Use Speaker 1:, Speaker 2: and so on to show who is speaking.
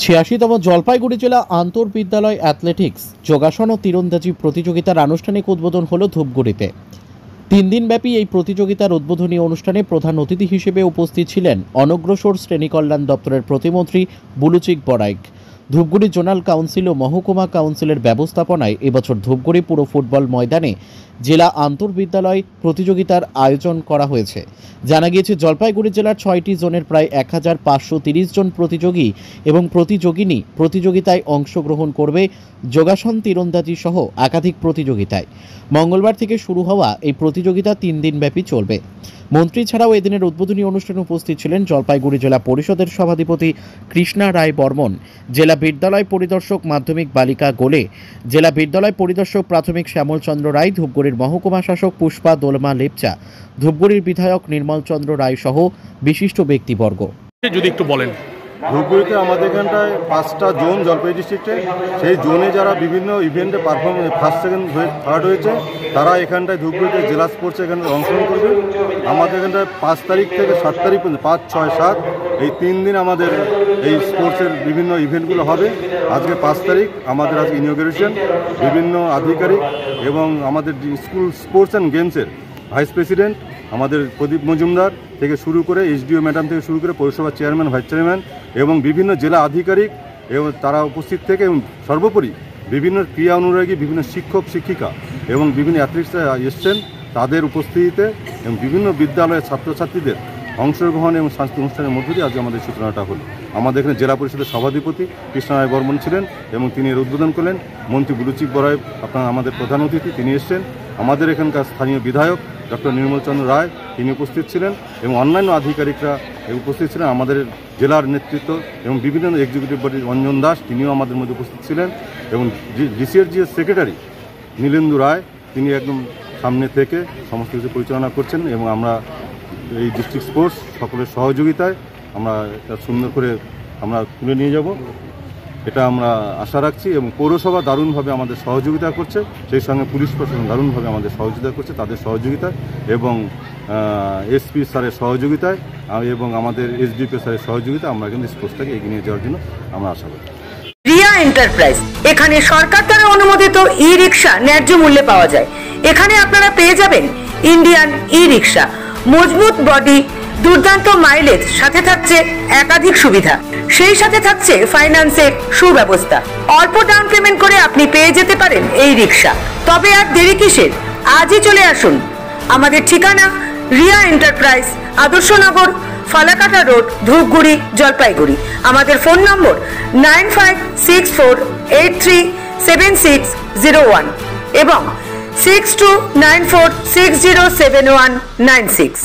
Speaker 1: 86তম জলপাইগুড়ি জেলা আন্তঃবিদ্যালয় অ্যাথলেটিক্স যোগাসন ও তীরন্দাজি প্রতিযোগিতার আনুষ্ঠানিক উদ্বোধন হলো ধূপগুড়িতে। 3 দিনব্যাপী এই প্রতিযোগিতার উদ্বোধনী অনুষ্ঠানে প্রধান অতিথি হিসেবে উপস্থিত ছিলেন অনগ্রসর শ্রেণী কল্যাণ দপ্তরের প্রতিমন্ত্রী বুলুচিক বড়াইক। ধূপগুড়ি জোনাল কাউন্সিল ও মহকুমা কাউন্সিলের ব্যবস্থাপনায় এবছর ধূপগুড়ি পুর ফুটবল ময়দানে জেলা আন্তঃবিদ্যালয় প্রতিযোগিতার আয়োজন করা হয়েছে। জানা গিয়েছে, জলপাইগুড়ি জেলার 6টি জোনের প্রায় 1530 জন প্রতিযোগী এবং প্রতিযোগিনী প্রতিযোগিতায় অংশগ্রহণ করবে। যোগাসন, তীরন্দাজি সহ একাধিক প্রতিযোগিতায় মঙ্গলবার থেকে শুরু হওয়া এই প্রতিযোগিতা 3 দিনব্যাপী চলবে। মন্ত্রী ছাড়াও এদিনের উদ্বোধনী অনুষ্ঠানে উপস্থিত ছিলেন জলপাইগুড়ি জেলা পরিষদের সভাধিপতি কৃষ্ণা রায় বর্মন, জেলা বিদ্যালয় পরিদর্শক মাধ্যমিক বালিকা গোলে, জেলা বিদ্যালয় পরিদর্শক প্রাথমিক শ্যামলচন্দ্র রায়, ধূপগুড়ির মহকুমা শাসক পুষ্পা দোলমা লেপচা, ধূপগুড়ির বিধায়ক নির্মল চন্দ্র রায় সহ বিশিষ্ট ব্যক্তিবর্গ।
Speaker 2: যদি একটু বলেন,
Speaker 3: ধূপগুড়িতে আমাদের এখানটায় 5টা জোন জলপাইগুড়ি ডিস্ট্রিক্টে, সেই জোনে যারা বিভিন্ন ইভেন্টে ফার্স্ট সেকেন্ড থার্ড হয়েছে তারা এখানটায় ধূপগুড়িতে জেলা স্পোর্টসে এখানে অংশগ্রহণ করবে। আমাদের এখানটায় 5 তারিখ থেকে 7 তারিখ পর্যন্ত 5, 6, 7 এই 3 দিন আমাদের এই স্পোর্টসের বিভিন্ন ইভেন্টগুলো হবে। আজকে 5 তারিখ আমাদের আজকে ইনঅগ্রেশন, বিভিন্ন আধিকারিক এবং আমাদের স্কুল স্পোর্টস অ্যান্ড গেমসের ভাইস প্রেসিডেন্ট আমাদের প্রদীপ মজুমদার থেকে শুরু করে এসডিও ম্যাডাম থেকে শুরু করে পৌরসভার চেয়ারম্যান, ভাইস চেয়ারম্যান এবং বিভিন্ন জেলা আধিকারিক এবং তারা উপস্থিত থেকে এবং সর্বোপরি বিভিন্ন ক্রীড়া অনুরাগী, বিভিন্ন শিক্ষক শিক্ষিকা এবং বিভিন্ন অ্যাথলিটসরা এসছেন। তাদের উপস্থিতিতে এবং বিভিন্ন বিদ্যালয়ের ছাত্রছাত্রীদের অংশগ্রহণ এবং সাংস্কৃতিক অনুষ্ঠানের মধ্য দিয়ে আজকে আমাদের সূচনাটা হলো। আমাদের এখানে জেলা পরিষদের সভাধিপতি কৃষ্ণা রায় বর্মন ছিলেন এবং তিনি এর উদ্বোধন করলেন। মন্ত্রী বুলুচিক বড়াই আপনার আমাদের প্রধান অতিথি, তিনি এসছেন। আমাদের এখানকার স্থানীয় বিধায়ক ডক্টর নির্মল চন্দ্র রায় তিনি উপস্থিত ছিলেন এবং অন্যান্য আধিকারিকরা উপস্থিত ছিলেন। আমাদের জেলার নেতৃত্ব এবং বিভিন্ন এক্সিকিউটিভ বডির অঞ্জন দাস তিনিও আমাদের মধ্যে উপস্থিত ছিলেন এবং ডিসিএর সেক্রেটারি নীলেন্দু রায় তিনি একদম সামনে থেকে সমস্ত কিছু পরিচালনা করছেন এবং আমরা এই ডিস্ট্রিক্ট স্পোর্টস সকলের সহযোগিতায় আমরা এটা সুন্দর করে আমরা তুলে নিয়ে যাব, এটা আমরা আশা রাখছি। এবং পৌরসভা দারুণভাবে আমাদের সহযোগিতা করছে, সেই সঙ্গে পুলিশ প্রশাসন দারুণভাবে আমাদের সহযোগিতা করছে, তাদের সহযোগিতায় এবং এসপি স্যারের সহযোগিতায় এবং আমাদের এসডিপি স্যারের সহযোগিতা আমরা কিন্তু স্পোর্টসটাকে এগিয়ে নিয়ে যাওয়ার জন্য আমরা আশা করি।
Speaker 4: রিয়া এন্টারপ্রাইজ, এখানে সরকার দ্বারা অনুমোদিত ই রিক্সা ন্যায্য মূল্যে পাওয়া যায়। এখানে আপনারা পেয়ে যাবেন ইন্ডিয়ান ই রিক্সা, মজবুত বডি, দুর্দান্ত মাইলেজ, সাথে থাকছে একাধিক সুবিধা, সেই সাথে থাকছে ফাইন্যান্সের সুব্যবস্থা। অল্প ডাউন পেমেন্ট করে আপনি পেয়ে যেতে পারেন এই রিক্সা। তবে আর দেরি কিসের, আজই চলে আসুন। আমাদের ঠিকানা রিয়া এন্টারপ্রাইজ, আদর্শনগর, ফালাকাটা রোড, ধূপগুড়ি, জলপাইগুড়ি। আমাদের ফোন নম্বর 9564837601 এবং 6294607196।